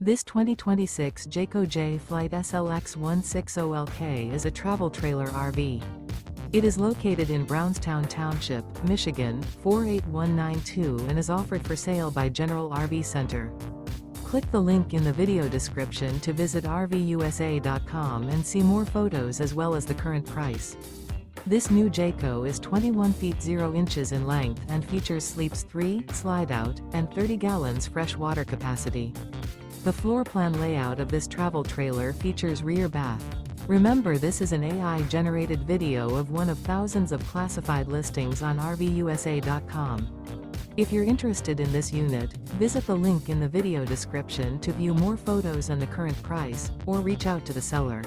This 2026 Jayco Jay Flight SLX 160LK is a travel trailer RV. It is located in Brownstown Township, Michigan, 48192 and is offered for sale by General RV Center. Click the link in the video description to visit RVUSA.com and see more photos as well as the current price. This new Jayco is 21 feet 0 inches in length and features sleeps 3, slide-out, and 30 gallons fresh water capacity. The floor plan layout of this travel trailer features rear bath. Remember, this is an AI-generated video of one of thousands of classified listings on RVUSA.com. If you're interested in this unit, visit the link in the video description to view more photos and the current price, or reach out to the seller.